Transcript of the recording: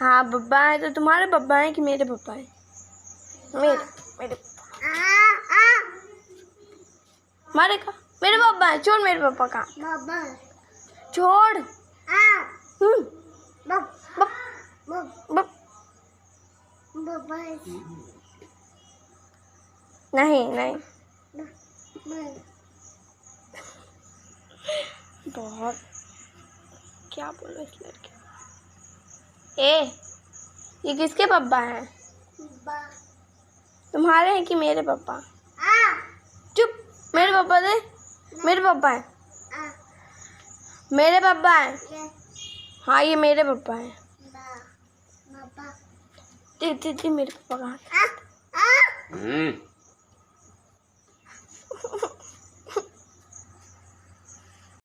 हाँ बब्बा है तो तुम्हारे बब्बा है कि मेरे बब्बा है? मेरे मारे का मेरे बब्बा है। छोड़ मेरे पापा का छोड़। नहीं नहीं बहुत क्या बोलो इस लड़के। ये किसके पप्पा हैं? तुम्हारे हैं कि मेरे पापा? चुप। मेरे पापा दे। मेरे पापा है। मेरे पापा है। हाँ ये मेरे पापा है। दे मेरे पापा का।